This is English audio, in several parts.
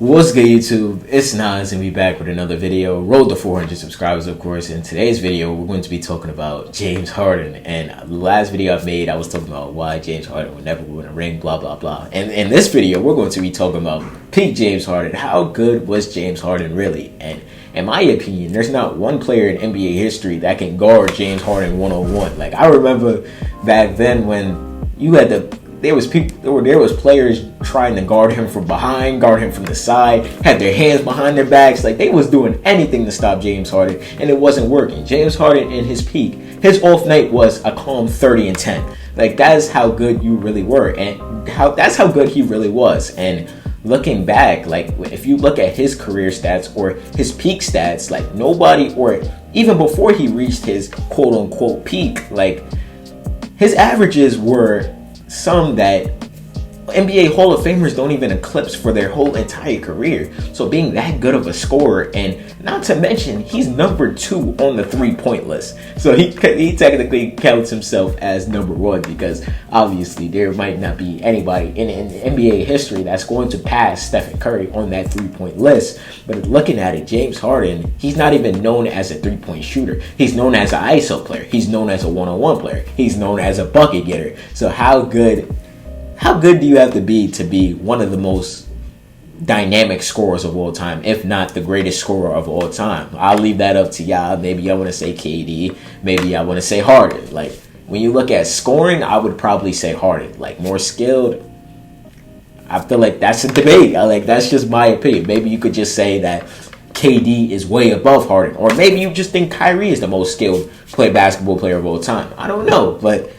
What's good, YouTube? It's Nas, and we back with another video. Road to 400 subscribers, of course. In today's video, we're going to be talking about James Harden. And the last video I've made, I was talking about why James Harden would never win a ring, blah, blah, blah. And in this video, we're going to be talking about peak James Harden. How good was James Harden really? And in my opinion, there's not one player in NBA history that can guard James Harden one-on-one. Like, I remember back then when you had there was players trying to guard him from behind, guard him from the side, had their hands behind their backs. Like, they was doing anything to stop James Harden, and it wasn't working. James Harden in his peak, his off night was a calm 30-10. Like, that's how good you really were, and that's how good he really was. And looking back, like, if you look at his career stats or his peak stats, like, nobody, or even before he reached his quote-unquote peak, like, his averages were some that NBA Hall of Famers don't even eclipse for their whole entire career. So being that good of a scorer, and not to mention, he's number 2 on the 3-point list. So he technically counts himself as number 1, because obviously there might not be anybody in NBA history that's going to pass Stephen Curry on that 3-point list. But looking at it, James Harden, he's not even known as a 3-point shooter. He's known as an ISO player. He's known as a one-on-one player. He's known as a bucket getter. So how good do you have to be one of the most dynamic scorers of all time, if not the greatest scorer of all time? I'll leave that up to y'all. Maybe I want to say KD. Maybe I want to say Harden. Like, when you look at scoring, I would probably say Harden. Like, more skilled, I feel like that's a debate. That's just my opinion. Maybe you could just say that KD is way above Harden. Or maybe you just think Kyrie is the most skilled basketball player of all time. I don't know, but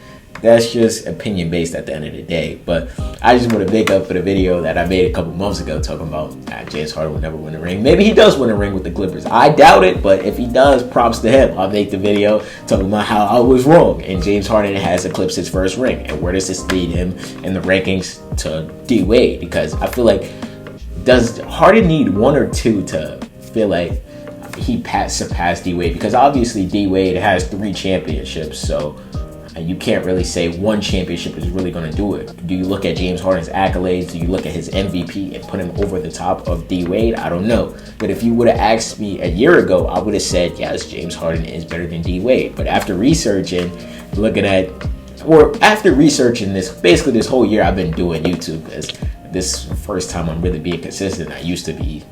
that's just opinion based at the end of the day. But I just want to make up for the video that I made a couple months ago talking about James Harden will never win a ring. Maybe he does win a ring with the Clippers. I doubt it, but if he does, props to him. I'll make the video talking about how I was wrong and James Harden has eclipsed his first ring. And where does this lead him in the rankings to D Wade? Because I feel like, does Harden need 1 or 2 to feel like he surpassed D Wade? Because obviously D Wade has 3 championships, so and you can't really say one championship is really going to do it. Do you look at James Harden's accolades? Do you look at his MVP and put him over the top of D Wade? I don't know. But if you would have asked me a year ago, I would have said, yes, James Harden is better than D Wade. But after researching, basically this whole year I've been doing YouTube, because this is the first time I'm really being consistent. I used to be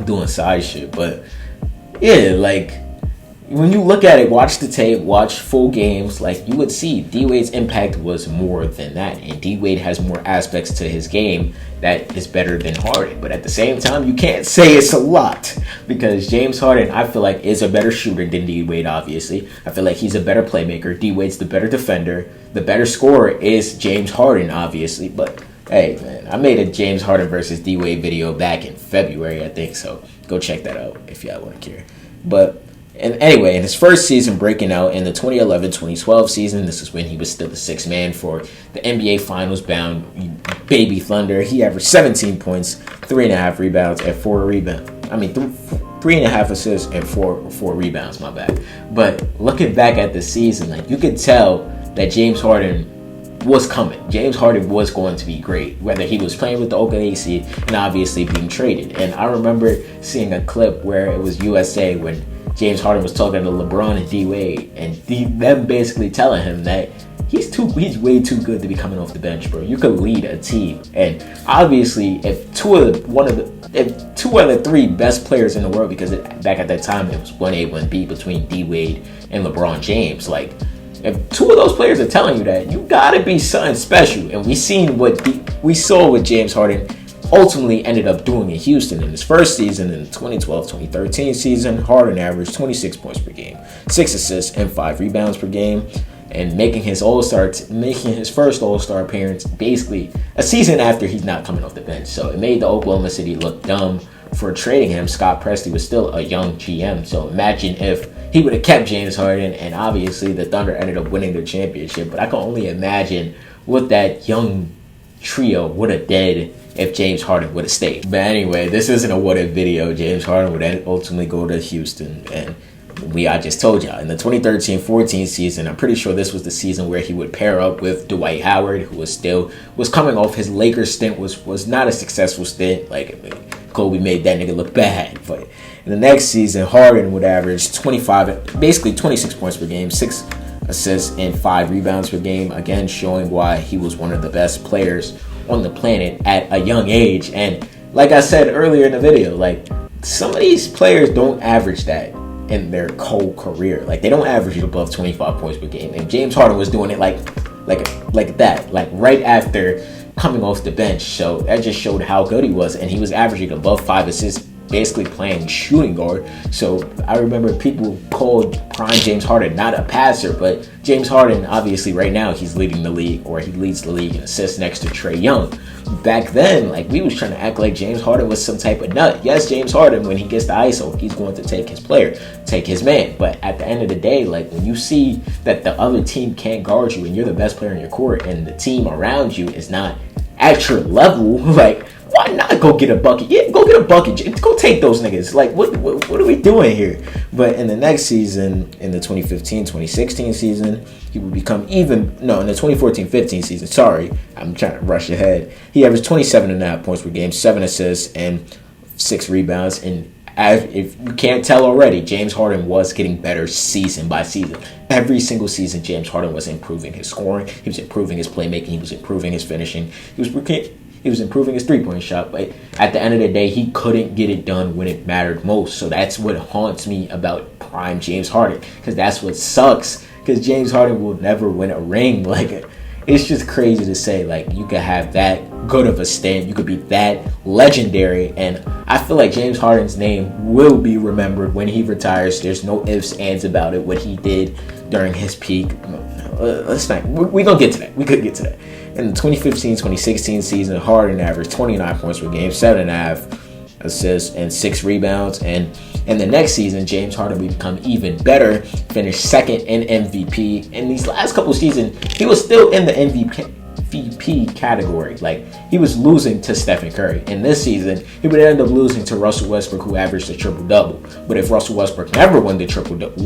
doing side shit. But yeah, like, when you look at it, watch the tape, watch full games, like, you would see D-Wade's impact was more than that. And D-Wade has more aspects to his game that is better than Harden. But at the same time, you can't say it's a lot, because James Harden, I feel like, is a better shooter than D-Wade, obviously. I feel like he's a better playmaker. D-Wade's the better defender. The better scorer is James Harden, obviously. But hey, man, I made a James Harden versus D-Wade video back in February, I think. So go check that out if y'all want to care. But and anyway, in his first season breaking out in the 2011-2012 season, this is when he was still the 6th man for the NBA Finals bound Baby Thunder. He averaged 17 points, 3.5 rebounds, and 3.5 assists and 4 rebounds, my bad. But looking back at the season, like, you could tell that James Harden was coming. James Harden was going to be great, whether he was playing with the Oakland AC and obviously being traded. And I remember seeing a clip where it was USA when James Harden was talking to LeBron and D Wade, and them basically telling him that he's way too good to be coming off the bench, bro. You could lead a team. And obviously, if two of the 3 best players in the world, because back at that time it was 1A, 1B between D Wade and LeBron James, like, if 2 of those players are telling you that, you gotta be something special. And we saw what James Harden ultimately ended up doing in Houston. In his first season, in the 2012-2013 season, Harden averaged 26 points per game, 6 assists, and 5 rebounds per game, and making his first All-Star appearance basically a season after he's not coming off the bench. So it made the Oklahoma City look dumb for trading him. Scott Presty was still a young GM, so imagine if he would have kept James Harden, and obviously the Thunder ended up winning the championship. But I can only imagine what that young trio would have did if James Harden would have stayed. But anyway, this isn't a what if video. James Harden would ultimately go to Houston, and I just told y'all, in the 2013-14 season, I'm pretty sure this was the season where he would pair up with Dwight Howard, who was coming off his Lakers stint, was not a successful stint. Like, Kobe made that nigga look bad. But in the next season, Harden would average 26 points per game, 6 assists, and 5 rebounds per game. Again, showing why he was one of the best players on the planet at a young age. And like I said earlier in the video, like, some of these players don't average that in their whole career. Like, they don't average above 25 points per game. And James Harden was doing it like that, like right after coming off the bench. So that just showed how good he was. And he was averaging above 5 assists, basically playing shooting guard. So I remember people called prime James Harden not a passer, but James Harden, obviously right now, he's leading the league, or he leads the league in assists next to Trae Young. Back then, like, we was trying to act like James Harden was some type of nut. Yes, James Harden, when he gets the ISO, he's going to take his player, take his man. But at the end of the day, like, when you see that the other team can't guard you and you're the best player in your court and the team around you is not at your level, like, why not go get a bucket? Yeah, go get a bucket. Go take those niggas. Like, what are we doing here? But in the next season, in the 2015-2016 season, he would become in the 2014-15 season, sorry, I'm trying to rush ahead. He averaged 27.5 points per game, 7 assists, and 6 rebounds. And if you can't tell already, James Harden was getting better season by season. Every single season, James Harden was improving his scoring. He was improving his playmaking. He was improving his finishing. He was improving his three-point shot, but at the end of the day, he couldn't get it done when it mattered most. So that's what haunts me about prime James Harden, because that's what sucks, because James Harden will never win a ring. Like, it's just crazy to say, like, you could have that good of a stamp, you could be that legendary, and I feel like James Harden's name will be remembered when he retires. There's no ifs, ands about it, what he did during his peak. We're going to get to that. We could get to that. In the 2015-2016 season, Harden averaged 29 points per game, 7.5 assists, and 6 rebounds. And in the next season, James Harden would become even better, finished second in MVP. In these last couple seasons, he was still in the MVP category. Like, he was losing to Stephen Curry. In this season, he would end up losing to Russell Westbrook, who averaged a triple-double. But if Russell Westbrook never won the triple-double,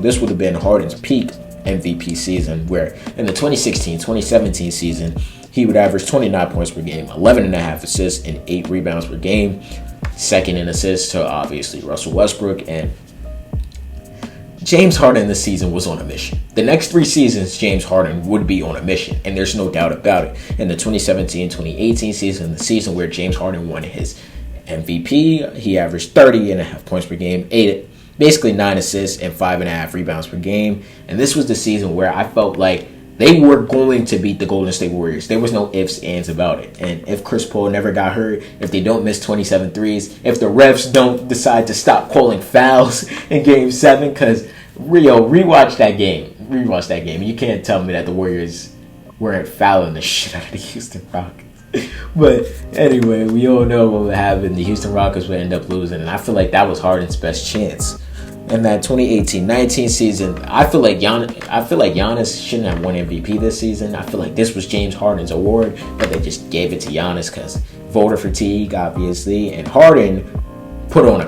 this would have been Harden's peak MVP season, where in the 2016-2017 season, he would average 29 points per game, 11.5 assists, and 8 rebounds per game. Second in assists to, obviously, Russell Westbrook. And James Harden this season was on a mission. The next 3 seasons, James Harden would be on a mission, and there's no doubt about it. In the 2017-2018 season, the season where James Harden won his MVP, he averaged 30.5 points per game, 9 assists, and 5.5 rebounds per game. And this was the season where I felt like they were going to beat the Golden State Warriors. There was no ifs, ands about it. And if Chris Paul never got hurt, if they don't miss 27 threes, if the refs don't decide to stop calling fouls in Game 7, because rewatch that game. You can't tell me that the Warriors weren't fouling the shit out of the Houston Rockets. But anyway, we all know what would happen. The Houston Rockets would end up losing, and I feel like that was Harden's best chance. In that 2018-19 season, I feel like Giannis shouldn't have won MVP this season. I feel like this was James Harden's award, but they just gave it to Giannis because voter fatigue, obviously, and Harden put on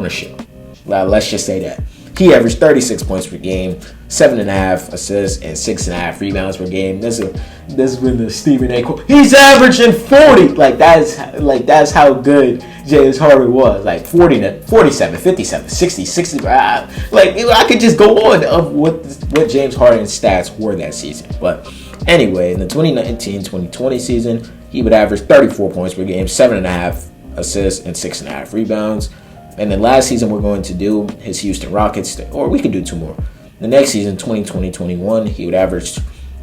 a show. Let's just say that. He averaged 36 points per game, 7.5 assists, and 6.5 rebounds per game. This is when the Stephen A. quote, he's averaging 40. That's how good James Harden was. Like 40, 47, 57, 60, 60. I could just go on of what James Harden's stats were that season. But anyway, in the 2019-2020 season, he would average 34 points per game, 7.5 assists, and 6.5 rebounds. And then last season, we're going to do his Houston Rockets, or we could do 2 more. The next season, 2020-21, he would average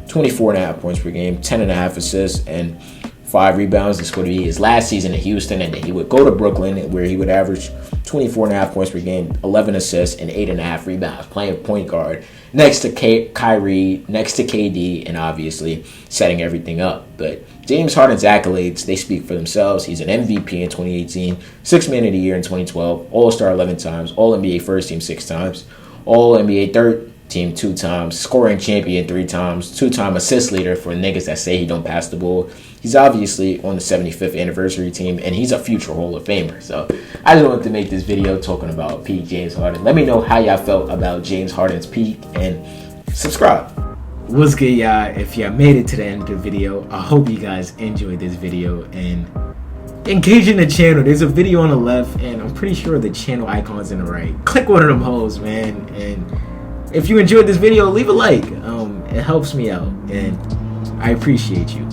24.5 points per game, 10.5 assists, and 5 rebounds. This would be his last season in Houston, and then he would go to Brooklyn, where he would average 24.5 points per game, 11 assists, and 8.5 rebounds, playing point guard next to Kyrie, next to KD, and obviously setting everything up. But James Harden's accolades, they speak for themselves. He's an MVP in 2018, 6th Man of the Year in 2012, All-Star 11 times, All-NBA First Team 6 times, All-NBA Third Team 2 times, Scoring Champion 3 times, 2-time assist leader for niggas that say he don't pass the ball. He's obviously on the 75th anniversary team, and he's a future Hall of Famer. So I just wanted to make this video talking about peak James Harden. Let me know how y'all felt about James Harden's peak, and subscribe. What's good, y'all? If y'all made it to the end of the video, I hope you guys enjoyed this video, and engage in the channel. There's a video on the left, and I'm pretty sure the channel icon's in the right. Click one of them hoes, man. And if you enjoyed this video, leave a like. It helps me out, and I appreciate you.